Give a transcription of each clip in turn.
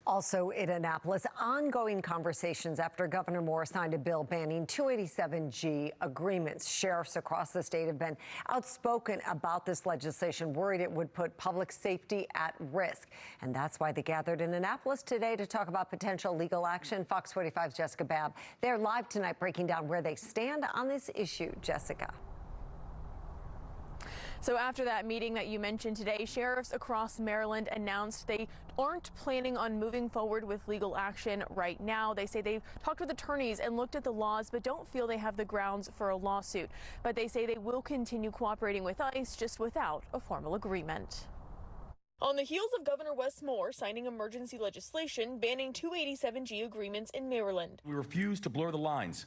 Also in Annapolis, ongoing conversations after Governor Moore signed a bill banning 287G agreements. Sheriffs across the state have been outspoken about this legislation, worried it would put public safety at risk. And that's why they gathered in Annapolis today to talk about potential legal action. Fox 45's Jessica Babb, they're live tonight breaking down where they stand on this issue. Jessica. So after that meeting that you mentioned today, sheriffs across Maryland announced they aren't planning on moving forward with legal action right now. They say they've talked with attorneys and looked at the laws, but don't feel they have the grounds for a lawsuit. But they say they will continue cooperating with ICE, just without a formal agreement. On the heels of Governor Wes Moore signing emergency legislation banning 287G agreements in Maryland. We refuse to blur the lines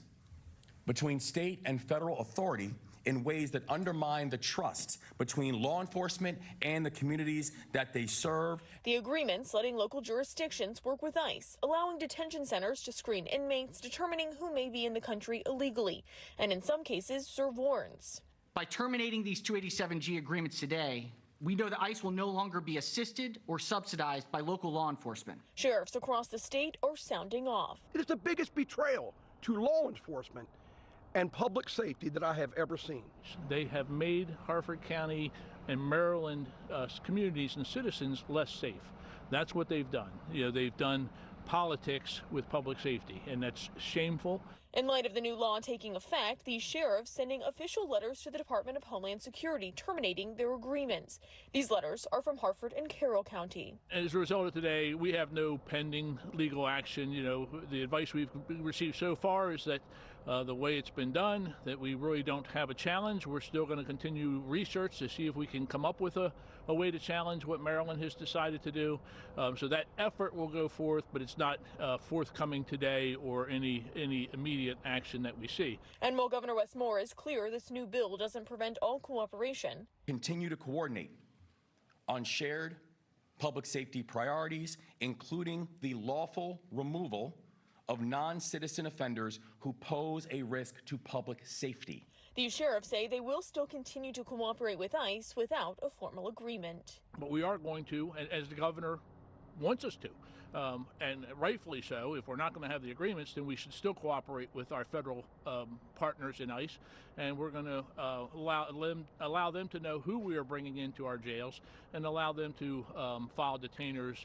between state and federal authority in ways that undermine the trust between law enforcement and the communities that they serve. The agreements letting local jurisdictions work with ICE, allowing detention centers to screen inmates, determining who may be in the country illegally, and in some cases serve warrants. By terminating these 287G agreements today, we know that ICE will no longer be assisted or subsidized by local law enforcement. Sheriffs across the state are sounding off. It is the biggest betrayal to law enforcement and public safety that I have ever seen. They have made Harford County and Maryland communities and citizens less safe. That's what they've done. You know, they've done politics with public safety, and that's shameful. In light of the new law taking effect, these sheriffs sending official letters to the Department of Homeland Security terminating their agreements. These letters are from Harford and Carroll County. As a result of today, we have no pending legal action. You know, the advice we've received so far is that the way it's been done, that we really don't have a challenge. We're still going to continue research to see if we can come up with a way to challenge what Maryland has decided to do. So that effort will go forth, but it's not forthcoming today or any immediate action that we see. And while Governor Wes Moore is clear this new bill doesn't prevent all cooperation. Continue to coordinate on shared public safety priorities, including the lawful removal of non-citizen offenders who pose a risk to public safety. These sheriffs say they will still continue to cooperate with ICE without a formal agreement. But we are going to, as the governor wants us to, and rightfully so. If we're not going to have the agreements, then we should still cooperate with our federal partners in ICE, and we're going to allow them to know who we are bringing into our jails and allow them to file detainers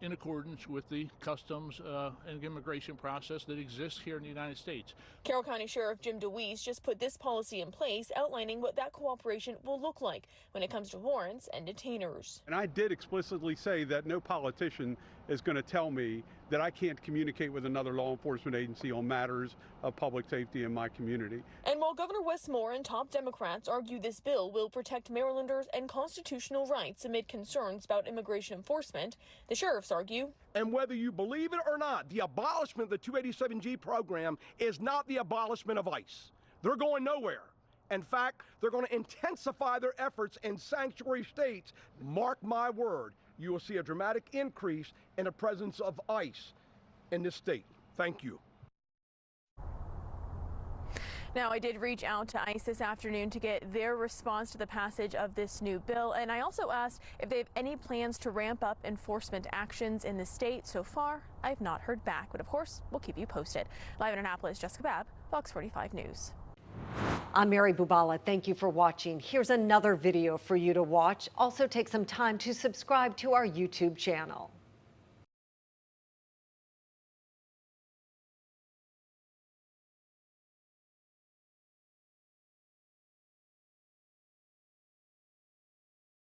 in accordance with the customs and immigration process that exists here in the United States. Carroll County Sheriff Jim DeWeese just put this policy in place, outlining what that cooperation will look like when it comes to warrants and detainers. And I did explicitly say that no politician is going to tell me that I can't communicate with another law enforcement agency on matters of public safety in my community. And while Governor Wes Moore and top Democrats argue this bill will protect Marylanders and constitutional rights amid concerns about immigration enforcement, the sheriffs argue. And whether you believe it or not, the abolishment of the 287G program is not the abolishment of ICE. They're going nowhere. In fact, they're going to intensify their efforts in sanctuary states. Mark my word, you will see a dramatic increase in the presence of ICE in this state. Thank you. Now, I did reach out to ICE this afternoon to get their response to the passage of this new bill, and I also asked if they have any plans to ramp up enforcement actions in the state. So far, I've not heard back, but of course, we'll keep you posted. Live in Annapolis, Jessica Babb, Fox 45 News. I'm Mary Bubala. Thank you for watching. Here's another video for you to watch. Also take some time to subscribe to our YouTube channel.